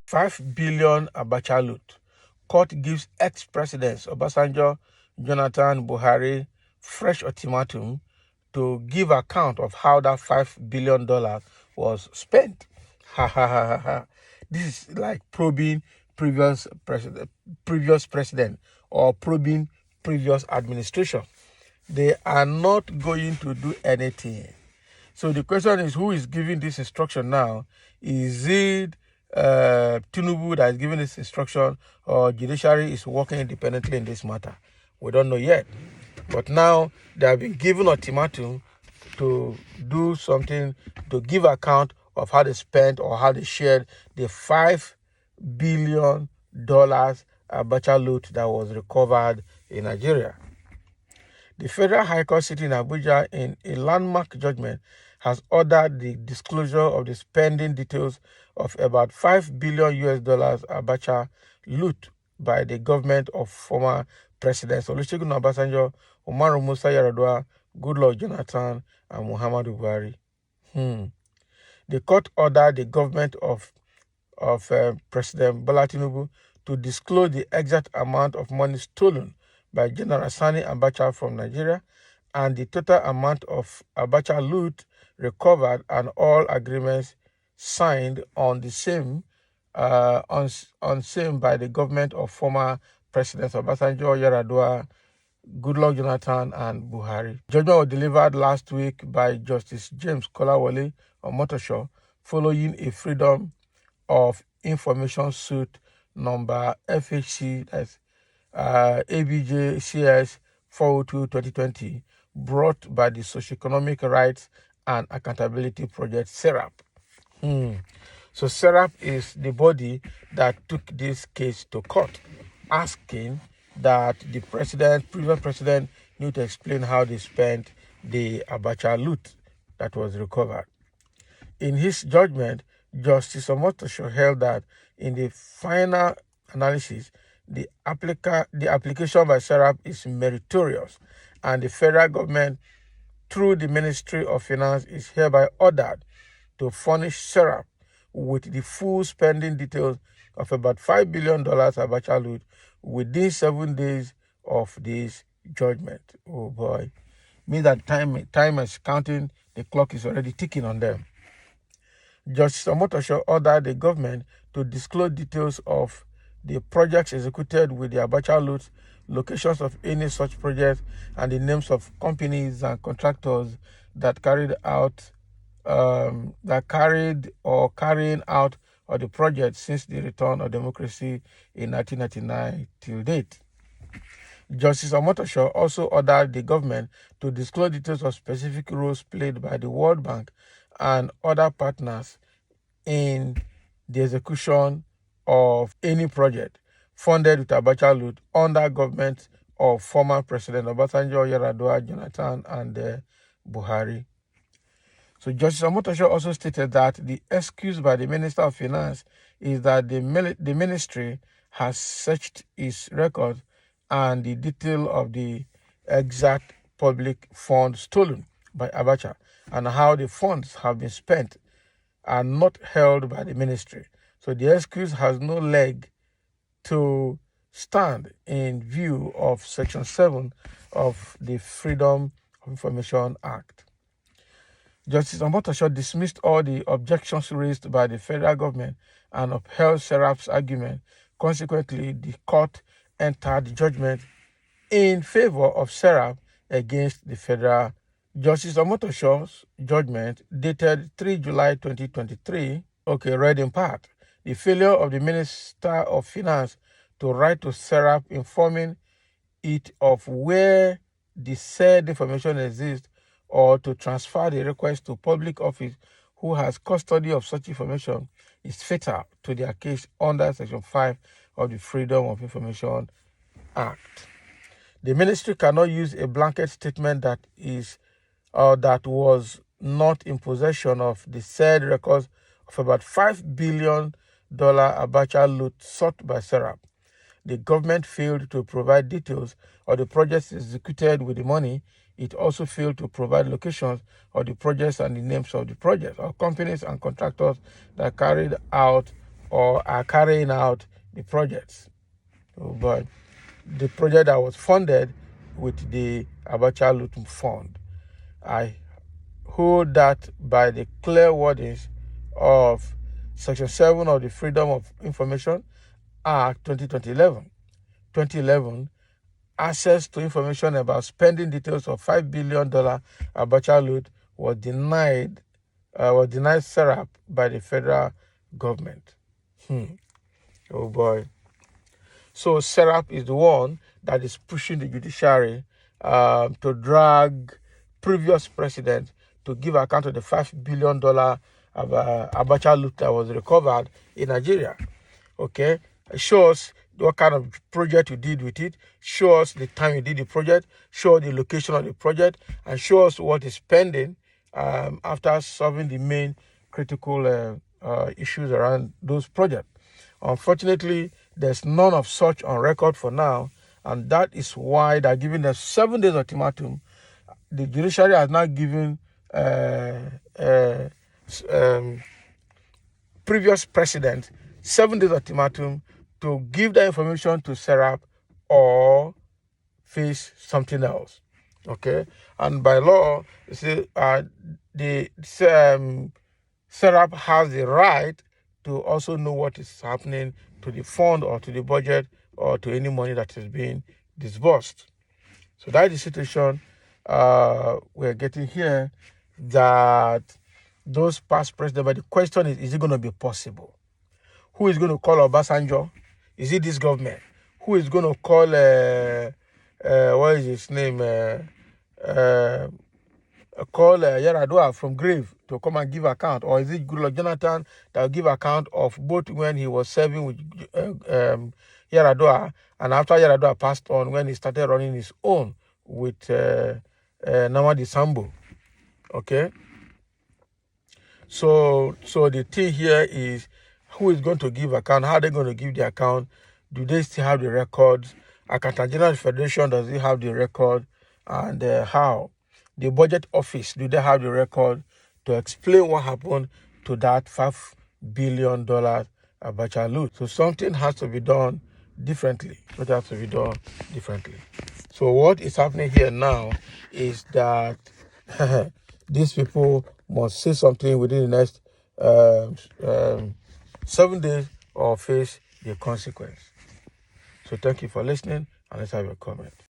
$5 billion Abacha loot. Court gives ex-presidents Obasanjo, Jonathan, Buhari fresh ultimatum to give account of how that $5 billion was spent. Ha ha ha ha ha. This is like probing previous president or probing previous administration. They are not going to do anything. So the question is, who is giving this instruction now? Is it Tinubu that is giving this instruction, or judiciary is working independently in this matter? We don't know yet. But now they have been given ultimatum to do something, to give account of how they spent or how they shared the $5 billion Abacha loot that was recovered in Nigeria. The Federal High Court sitting in Abuja, in a landmark judgment, has ordered the disclosure of the spending details of about $5 billion Abacha loot by the government of former Presidents Olusegun Obasanjo, Umaru Musa Yar'Adua, Goodluck Jonathan, and Muhammadu Buhari. The court ordered the government of President Bola Tinubu to disclose the exact amount of money stolen by General Sani Abacha from Nigeria and the total amount of Abacha loot recovered, and all agreements signed on the same same by the government of former Presidents Obasanjo, Yar'Adua, Goodluck Jonathan, and Buhari. Judgment was delivered last week by Justice James Kolawole Omotosho following a Freedom of Information suit number FHC, that's ABJ-CS 402-2020, brought by the Socioeconomic Rights and Accountability Project, SERAP. So SERAP is the body that took this case to court, asking that the previous president, need to explain how they spent the Abacha loot that was recovered. In his judgment, Justice Omotosho held that in the final analysis, the application by SERAP is meritorious, and the federal government, through the Ministry of Finance, is hereby ordered to furnish SERAP with the full spending details of about $5 billion Abacha loot within 7 days of this judgment. Oh boy. Means that time is counting, the clock is already ticking on them. Justice Omotosho ordered the government to disclose details of the projects executed with the Abacha loot, locations of any such projects, and the names of companies and contractors that carrying out of the project since the return of democracy in 1999 till date. Justice Omotosho also ordered the government to disclose details of specific roles played by the World Bank and other partners in the execution of any project funded with Abacha loot under government of former President Obasanjo, Yar'Adua, Jonathan, and Buhari. So Justice Omotosho also stated that the excuse by the Minister of Finance is that the ministry has searched its records and the detail of the exact public funds stolen by Abacha and how the funds have been spent are not held by the ministry. So the excuse has no leg to stand in view of Section 7 of the Freedom of Information Act. Justice Omotosho dismissed all the objections raised by the federal government and upheld SERAP's argument. Consequently, the court entered judgment in favor of SERAP against the federal. Justice Omotosho's judgment, dated 3 July 2023, read in part: the failure of the Minister of Finance to write to SERAP informing it of where the said information exists, or to transfer the request to public office who has custody of such information, is fatal to their case under Section 5 of the Freedom of Information Act. The ministry cannot use a blanket statement that was not in possession of the said records of about $5 billion Abacha loot sought by SERAP. The government failed to provide details of the projects executed with the money It also failed to provide locations of the projects and the names of the projects or companies and contractors that carried out or are carrying out the projects. But the project that was funded with the Abacha Lutum Fund, I hold that by the clear wordings of Section 7 of the Freedom of Information Act 2011, access to information about spending details of $5 billion Abacha loot was denied SERAP by the federal government. Oh boy. So SERAP is the one that is pushing the judiciary to drag previous president to give account of the $5 billion Abacha loot that was recovered in Nigeria. Okay, it shows what kind of project you did with it, show us the time you did the project, show the location of the project, and show us what is pending after solving the main critical issues around those projects. Unfortunately, there's none of such on record for now, and that is why they're giving them 7 days ultimatum. The judiciary has now given previous president 7 days ultimatum to give the information to SERAP or face something else. Okay, and by law, you see, the SERAP has the right to also know what is happening to the fund or to the budget or to any money that is being disbursed. So that is the situation we're getting here, that those past presidents, but the question is it going to be possible? Who is going to call Obasanjo? Is it this government? Who is going to call, what is his name? Call Yaradua from grave to come and give account? Or is it Goodluck Jonathan that will give account of both when he was serving with Yaradua and after Yaradua passed on, when he started running his own with Namadi Sambo? Okay? So the thing here is, who is going to give account? How are they going to give the account? Do they still have the records? Accountant General Federation, does it have the record? And how? The budget office, do they have the record to explain what happened to that $5 billion Abacha loot? So something has to be done differently. So what is happening here now is that these people must say something within the next 7 days or face the consequence. So thank you for listening, and let's have a comment.